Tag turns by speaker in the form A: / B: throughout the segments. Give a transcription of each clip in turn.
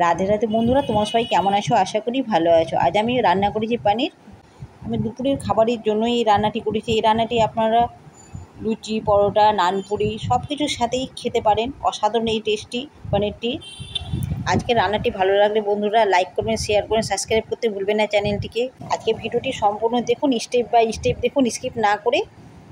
A: রাধে রাধে বন্ধুরা, তোমরা সবাই কেমন আছো? আশা করি ভালো আছো। আজ আমি রান্না করেছি পনির। আমি দুপুরের খাবারের জন্যই এই রান্নাটি করেছি। এই রান্নাটি আপনারা লুচি, পরোটা, নানপুরি সব কিছুর সাথেই খেতে পারেন। অসাধারণ এই টেস্টি পনিরটি। আজকে রান্নাটি ভালো লাগলে বন্ধুরা লাইক করবেন, শেয়ার করবেন, সাবস্ক্রাইব করতে ভুলবেন না চ্যানেলটিকে। আজকে ভিডিওটি সম্পূর্ণ দেখুন, স্টেপ বাই স্টেপ দেখুন, স্কিপ না করে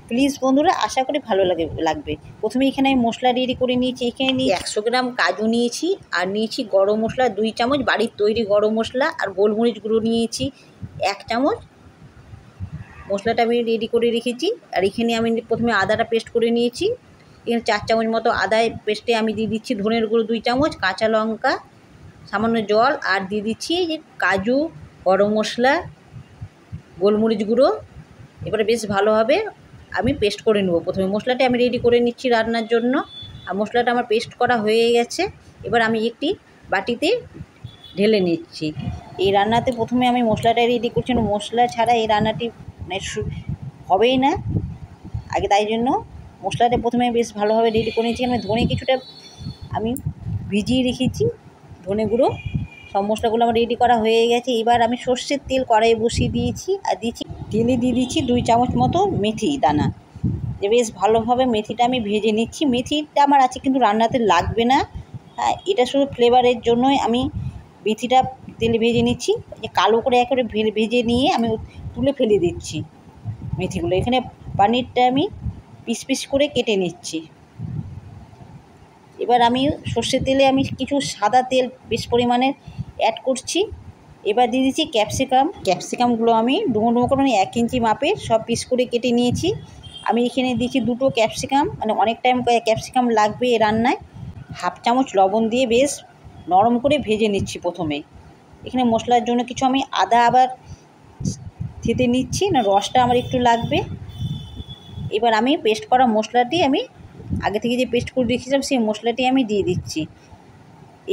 A: প্লিজ বন্ধুরা। আশা করি ভালো লাগবে। প্রথমে এখানে আমি মশলা রেডি করে নিয়েছি। এখানে নিয়ে 100 গ্রাম কাজু নিয়েছি, আর নিয়েছি গরম মশলা 2 চামচ, বাড়ির তৈরি গরম মশলা, আর গোলমরিচ গুঁড়ো নিয়েছি 1 চামচ। মশলাটা আমি রেডি করে রেখেছি। আর এখানে আমি প্রথমে আদাটা পেস্ট করে নিয়েছি। এখানে 4 চামচ মতো আদা পেস্টে আমি দিয়ে দিচ্ছি ধনের গুঁড়ো 2 চামচ, কাঁচা লঙ্কা, সামান্য জল, আর দিয়ে দিচ্ছি কাজু, গরম মশলা, গোলমরিচ গুঁড়ো। এবারে বেশ ভালোভাবে আমি পেস্ট করে নেব। প্রথমে মশলাটা আমি রেডি করে নিচ্ছি রান্নার জন্য। আর মশলাটা আমার পেস্ট করা হয়ে গেছে। এবার আমি একটি বাটিতে ঢেলে নিচ্ছি। এই রান্নাতে প্রথমে আমি মশলাটা রেডি করছি, মশলা ছাড়া এই রান্নাটি হবেই না আগে, তাই জন্য মশলাটা প্রথমে বেশ ভালোভাবে রেডি করে নিচ্ছি। আমি ধনে কিছুটা আমি ভিজিয়ে রেখেছি, ধনে গুঁড়ো। সব মশলাগুলো আমার রেডি করা হয়ে গেছে। এবার আমি সর্ষের তেল কড়াইয়ে বসিয়ে দিয়েছি, আর তেলে দিয়ে দিচ্ছি 2 চামচ মতো মেথি দানা। বেশ ভালোভাবে মেথিটা আমি ভেজে নিচ্ছি। মেথিটা আমার আছে কিন্তু রান্নাতে লাগবে না, হ্যাঁ, এটা শুধু ফ্লেভারের জন্যই আমি মেথিটা তেলে ভেজে নিচ্ছি। কালো করে একেবারে ভেজে নিয়ে আমি তুলে ফেলে দিচ্ছি মেথিগুলো। এখানে পনিরটা আমি পিস পিস করে কেটে নিচ্ছি। এবার আমি সর্ষের তেলে আমি কিছু সাদা তেল বেশ পরিমাণে অ্যাড করছি। এবার দিয়ে দিচ্ছি ক্যাপসিকামগুলো আমি ডুমো ডুমো করে 1 ইঞ্চি মাপের সব পিস করে কেটে নিয়েছি। আমি এখানে দিচ্ছি 2টো ক্যাপসিকাম, মানে অনেক টাইম ক্যাপসিকাম লাগবে এই রান্নায়। 1/2 চামচ লবণ দিয়ে বেশ নরম করে ভেজে নিচ্ছি প্রথমে। এখানে মশলার জন্য কিছু আমি আদা আবার থেতে নিচ্ছি, না রসটা আমার একটু লাগবে। এবার আমি পেস্ট করা মশলাটি আমি আগে থেকে যে পেস্ট করে রেখেছিলাম সেই মশলাটি আমি দিয়ে দিচ্ছি।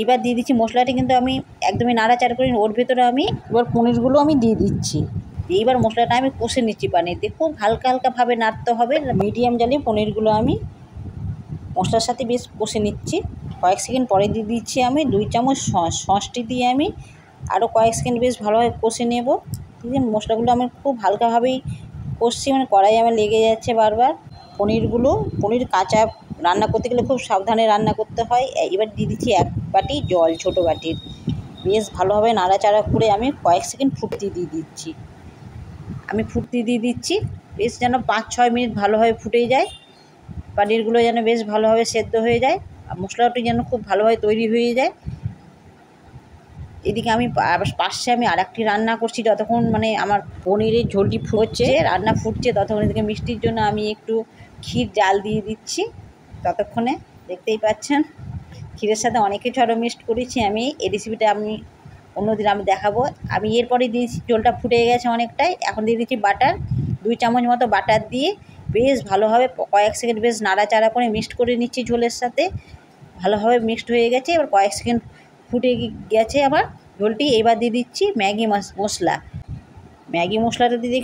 A: এবার দিয়ে দিচ্ছি মশলাটি কিন্তু আমি একদমই নাড়াচাড়া করি, ওর ভেতরে আমি এবার পনিরগুলো আমি দিয়ে দিচ্ছি। এইবার মশলাটা আমি কষে নিচ্ছি। পনির দেখুন হালকা হালকাভাবে নাড়তে হবে, মিডিয়াম জালে পনিরগুলো আমি মশলার সাথে বেশ কষে নিচ্ছি। কয়েক সেকেন্ড পরে দিয়ে দিচ্ছি আমি 2 চামচ সসটি দিয়ে আমি আরও কয়েক সেকেন্ড বেশ ভালোভাবে কষে নেব। মশলাগুলো আমি খুব হালকাভাবেই কষছি, মানে কড়াই আমার লেগে যাচ্ছে বারবার। পনির কাঁচা রান্না করতে গেলে খুব সাবধানে রান্না করতে হয়। এবার দিয়ে দিচ্ছি 1 বাটি জল, ছোটো বাটির। বেশ ভালোভাবে নাড়াচাড়া করে আমি কয়েক সেকেন্ড ফুটতে দিয়ে দিচ্ছি। বেশ যেন 5-6 মিনিট ভালোভাবে ফুটে যায়, পনিরগুলো যেন বেশ ভালোভাবে সেদ্ধ হয়ে যায়, আর মশলাটি যেন খুব ভালোভাবে তৈরি হয়ে যায়। এদিকে আমি পাশে আমি আরেকটি রান্না করছি। যতক্ষণ মানে আমার পনিরের ঝোলটি ফুটছে, রান্না ফুটছে, ততক্ষণ এদিকে মিষ্টির জন্য আমি একটু ক্ষীর জাল দিয়ে দিচ্ছি। ততক্ষণে দেখতেই পাচ্ছেন ক্ষীরের সাথে অনেক কিছু আরও মিক্সড করেছি আমি। এই রেসিপিটা আমি অন্যদিন আমি দেখাবো। আমি এরপরে দিয়েছি, ঝোলটা ফুটে গেছে অনেকটাই। এখন দিয়ে দিচ্ছি বাটার, 2 চামচ মতো বাটার দিয়ে বেশ ভালোভাবে কয়েক সেকেন্ড বেশ নাড়াচাড়া করে মিক্সড করে নিচ্ছি ঝোলের সাথে। ভালোভাবে মিক্সড হয়ে গেছে। এবার কয়েক সেকেন্ড ফুটে গেছে আমার ঝোলটি। এবার দিয়ে দিচ্ছি ম্যাগি মশলাটা দিয়ে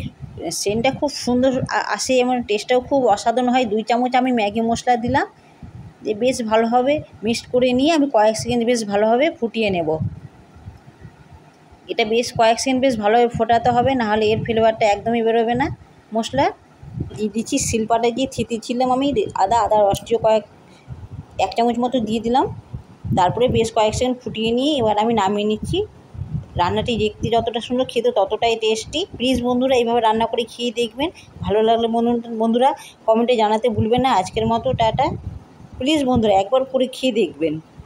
A: সেন্টটা খুব সুন্দর আসে, এবং টেস্টটাও খুব অসাধারণ হয়। 2 চামচ আমি ম্যাগি মশলা দিলাম, যে বেশ ভালোভাবে মিক্সড করে নিয়ে আমি কয়েক সেকেন্ড বেশ ভালোভাবে ফুটিয়ে নেব। এটা বেশ কয়েক সেকেন্ড বেশ ভালোভাবে ফোটাতে হবে, নাহলে এর ফ্লেভারটা একদমই বেরোবে না। মশলা দিয়ে দিচ্ছি শিলপাটায় দিয়ে থেতেছিলাম আমি আদা রসটিও 1 চামচ মতো দিয়ে দিলাম। তারপরে বেশ কয়েক সেকেন্ড ফুটিয়ে নিয়ে এবার আমি নামিয়ে নিচ্ছি। রান্নাটি দেখতে যতটা সুন্দর, খেতে ততটাই টেস্টি। প্লিজ বন্ধুরা এইভাবে রান্না করে খেয়ে দেখবেন। ভালো লাগলে বন্ধুরা কমেন্টে জানাতে ভুলবেন না। আজকের মতো টাটা। প্লিজ বন্ধুরা একবার করে খেয়ে দেখবেন।